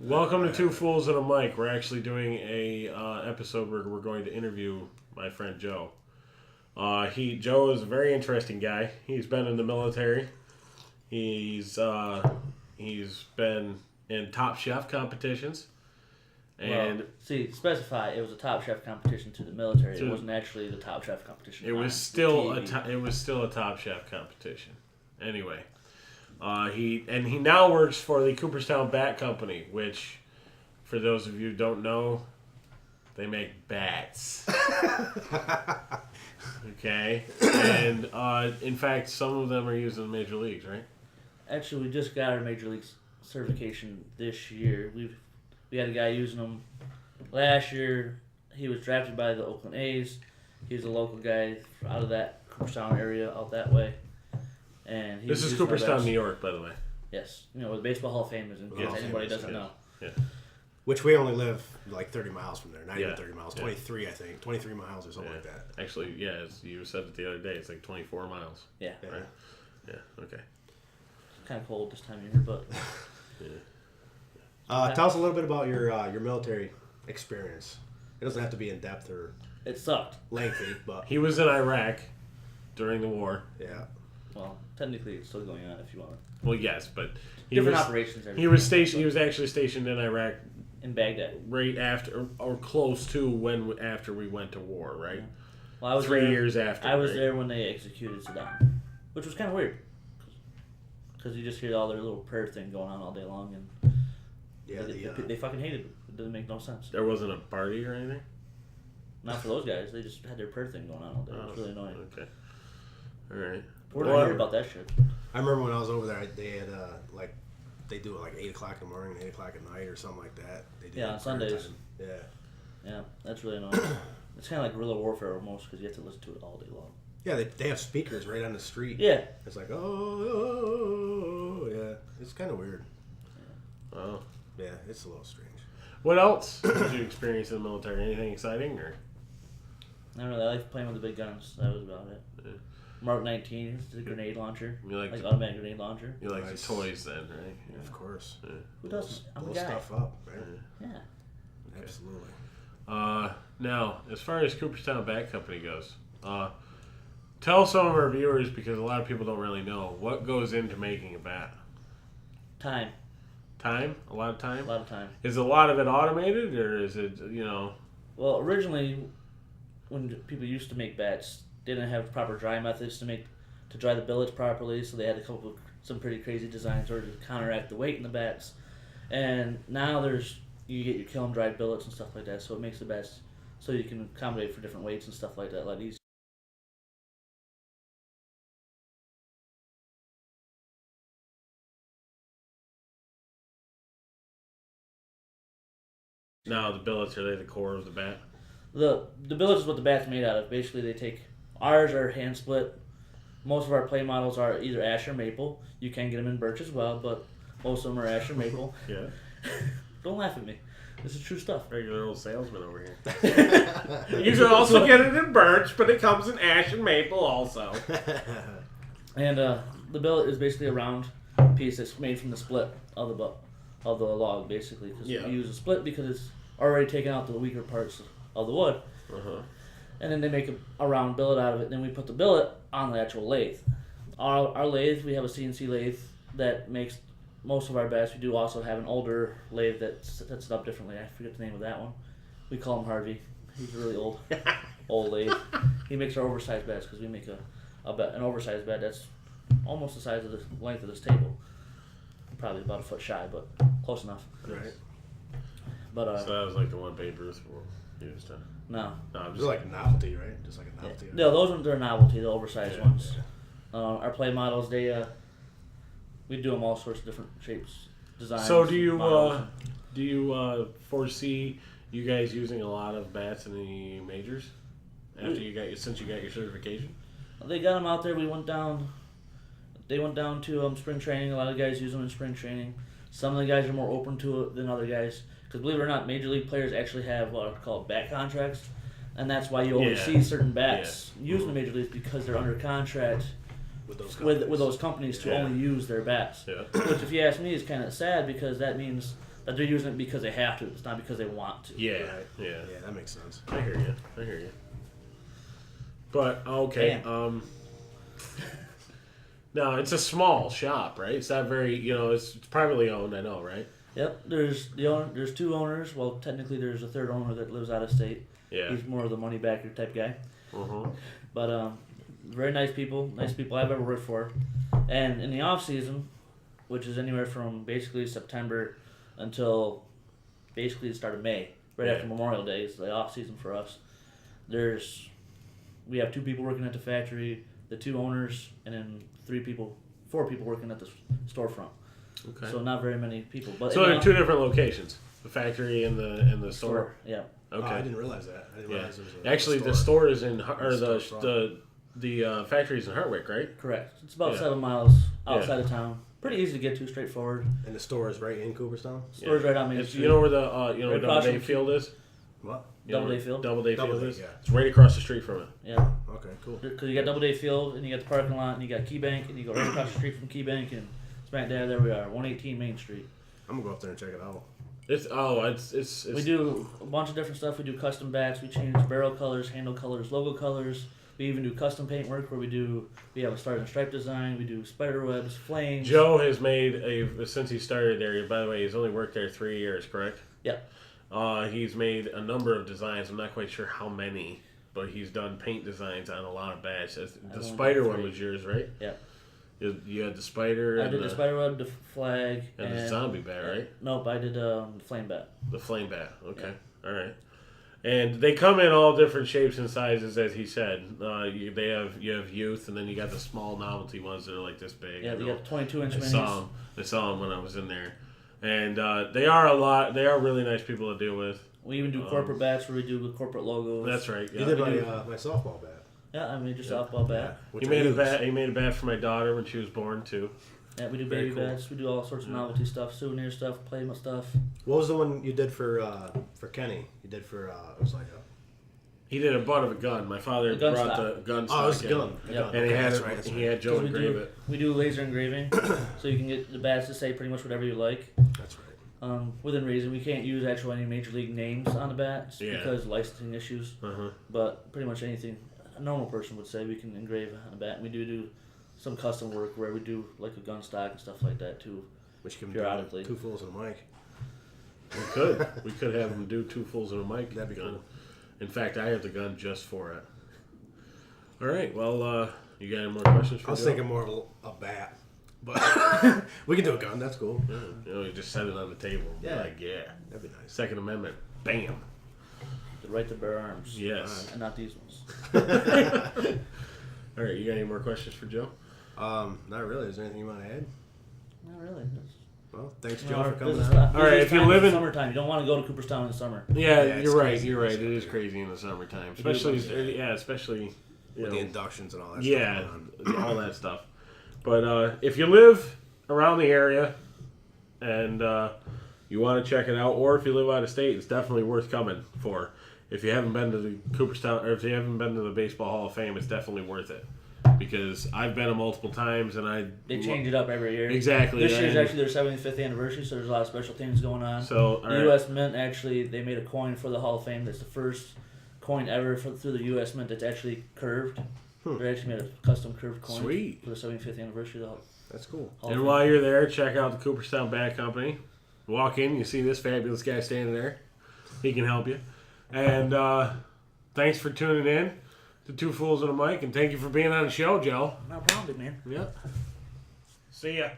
Welcome to Two Fools and a Mic. We're actually doing a episode where we're going to interview my friend Joe. Joe is a very interesting guy. He's been in the military. He's been in Top Chef competitions. And specify it was a Top Chef competition to the military. It wasn't actually the Top Chef competition. It was still a Top Chef competition. Anyway, he now works for the Cooperstown Bat Company, which, for those of you who don't know, they make bats. Okay, and in fact, some of them are used in the major leagues, right? Actually, we just got our major league certification this year. We had a guy using them last year. He was drafted by the Oakland A's. He was a local guy out of that Cooperstown area, out that way. And this is Cooperstown, New York, by the way. Yes, where the Baseball Hall of Fame is, in case anybody doesn't know. Yeah. Which we only live like 30 miles from there. Not even 30 miles. 23, I think. 23 miles or something like that. Actually, as you said it the other day, it's like 24 miles. Yeah. Right? Yeah, okay. It's kind of cold this time of year, but... Tell us a little bit about your military experience. It doesn't have to be in depth or... It sucked. Lengthy, but... He was in Iraq during the war. Yeah. Well, technically it's still going on if you want to. Well, yes, but... Operations. He was stationed. He was actually stationed in Iraq... In Baghdad. Right after, or close to after we went to war, right? Well, I was 3 years after. I was there when they executed Saddam, which was kind of weird, because you just hear all their little prayer thing going on all day long, and they fucking hated it. It doesn't make no sense. There wasn't a party or anything? Not for those guys. They just had their prayer thing going on all day. It was really annoying. Okay. All right. We're not hearing about that shit. I remember when I was over there, they had they do it like 8 o'clock in the morning and 8 o'clock at night or something like that. They do on Sundays. Time. Yeah, that's really annoying. It's kind of like guerrilla warfare almost, because you have to listen to it all day long. Yeah, they have speakers right on the street. Yeah. It's like, oh, yeah. It's kind of weird. Yeah. Oh. Yeah, it's a little strange. What else did you experience in the military? Anything exciting? Or? I don't know. I like playing with the big guns. That was about it. Yeah. Mark 19 is the grenade launcher. You like automatic grenade launcher. You like the toys then, right? Yeah, of course. Yeah. Who doesn't? I'm blow a guy. Stuff up, right? Yeah. Absolutely. Now, as far as Cooperstown Bat Company goes, tell some of our viewers, because a lot of people don't really know, what goes into making a bat. Time. Time? A lot of time? A lot of time. Is a lot of it automated, or is it, Well, originally, when people used to make bats, they didn't have proper dry methods to dry the billets properly, so they had some pretty crazy designs in order to counteract the weight in the bats. And now you get your kiln dried billets and stuff like that, so it makes the bats so you can accommodate for different weights and stuff like that a lot easier. Now the billets, are they the core of the bat? The billets is what the bat's made out of. Basically, ours are hand split. Most of our play models are either ash or maple. You can get them in birch as well, but most of them are ash or maple. Yeah. Don't laugh at me. This is true stuff. Regular old salesman over here. You can also get it in birch, but it comes in ash and maple also. And the billet is basically a round piece that's made from the split of the log, basically. Because we use a split because it's already taken out the weaker parts of the wood. Uh-huh. And then they make a round billet out of it. Then we put the billet on the actual lathe. Our lathe, we have a CNC lathe that makes most of our bats. We do also have an older lathe that sets it up differently. I forget the name of that one. We call him Harvey. He's really old lathe. He makes our oversized bats because we make an oversized bat that's almost the size of the length of this table. Probably about a foot shy, but close enough. Right. But so that was like the one Babe Ruth used to. No. Just like a novelty, right? Just like a novelty. Yeah. No, those ones are novelty, the oversized ones. Yeah. Our play models, we do them all sorts of different shapes, designs. So do you foresee you guys using a lot of bats in the majors since you got your certification? They got them out there. They went down to spring training. A lot of guys use them in spring training. Some of the guys are more open to it than other guys. Because believe it or not, major league players actually have what are called bat contracts, and that's why you always see certain bats used in the major leagues, because they're under contract with those companies to only use their bats. Yeah. Which, if you ask me, is kind of sad, because that means they're using it because they have to. It's not because they want to. Yeah, Right. yeah. Yeah, that makes sense. I hear you. But okay, Damn. no, it's a small shop, right? It's not very, it's privately owned. I know, right? Yep. There's There's two owners. Well, technically, there's a third owner that lives out of state. Yeah. He's more of the money backer type guy. Uh-huh. But very nice people I've ever worked for. And in the off season, which is anywhere from basically September until basically the start of May, right after Memorial Day is the off season for us. We have 2 people working at the factory, the 2 owners, and then 4 people working at the storefront. Okay. So not very many people. But So there are 2 different locations: the factory and the store. Yeah. Oh, I Okay. didn't realize that. I didn't Yeah. realize there was a Actually, store. the store is in, or The the factory's in Hartwick, right? Correct. It's about Yeah. 7 miles outside of town. Pretty easy to get to, straightforward. And the store is right in Cooperstown? Store's right on Main It's, Street. you know where the Right where across Doubleday from- Field is? What? You know Doubleday where Field? Doubleday Field Doubleday, is. yeah. It's right across the street from it. Yeah. Okay, cool. Because you got Doubleday Field, and you got the parking lot, and you got Key Bank, and you go right across the street from Key Bank, and smack dab there we are, 118 Main Street. I'm gonna go up there and check it out. It's We do a bunch of different stuff. We do custom bats. We change barrel colors, handle colors, logo colors. We even do custom paint work where we have a star and stripe design. We do spider webs, flames. Joe has made since he started there. By the way, he's only worked there 3 years, correct? Yep. He's made a number of designs. I'm not quite sure how many, but he's done paint designs on a lot of bats. The only spider done one 3. was yours, right? Yep. You had the spider. I and did the spider web, the flag, and the zombie bat, right? Nope, I did the flame bat. The flame bat. Okay. All right. And they come in all different shapes and sizes, as he said. You have youth, and then you got the small novelty ones that are like this big. Yeah, you you know. got 22-inch I minis. saw them when I was in there, and they are really nice people to deal with. We even do corporate bats where we do the corporate logos. That's right. You Yeah. did my softball bat. Yeah, I made your softball bat. Which He I made a use. bat. He made a bat for my daughter when she was born too. Yeah, we do Very baby cool. bats. We do all sorts of novelty stuff, souvenir stuff, playmat stuff. What was the one you did for Kenny? You did for it was like a. He did a butt of a gun. My father A gun brought stock. the gun Oh, stock it was a in. gun. A Yeah. gun. And he Okay, had that's it, right, that's he right. had Joe 'Cause engrave it. we do laser engraving, so you can get the bats to say pretty much whatever you like. That's right. Within reason, we can't use actual any major league names on the bats Yeah. because licensing issues. Uh-huh. But pretty much anything a normal person would say we can engrave on a bat. And we do some custom work where we do like a gun stock and stuff like that too. Which can Periodically. do 2 fools and a mic. We could have him do 2 fools and a mic. That'd be cool. In fact, I have the gun just for it. All right. Well, you got any more questions for I was Joe? thinking more of a bat, but we can do a gun. That's cool. You just set it on the table. Yeah. Like, yeah. That'd be nice. Second Amendment. Bam. The right to bear arms. Yes. And not these ones. All right. You got any more questions for Joe? Not really. Is there anything you want to add? Not really. Well, thanks, You know, Joe, our for coming business out. ti- All right, business if you time live is in- summertime, you don't want to go to Cooperstown in the summer. Yeah, Yeah, it's you're right. crazy. You're right. It's It is crazy. crazy in the summertime, do especially especially you With the know, inductions and all that yeah, stuff going on. all that stuff. But if you live around the area and you want to check it out, or if you live out of state, it's definitely worth coming for. If you haven't been to the Cooperstown, or if you haven't been to the Baseball Hall of Fame, it's definitely worth it. Because I've been multiple times, and They change it up every year. Exactly. This year's and actually their 75th anniversary, so there's a lot of special things going on. so all The right. U.S. Mint actually they made a coin for the Hall of Fame. That's the first coin ever through the U.S. Mint that's actually curved. They actually made a custom curved coin Sweet. for the 75th anniversary of the Hall That's cool. of And Fame. while you're there, check out the Cooperstown Bat Company. Walk in, you see this fabulous guy standing there. He can help you. And thanks for tuning in to Two Fools and a Mic, and thank you for being on the show, Joe. No problem, man. Yep. See ya.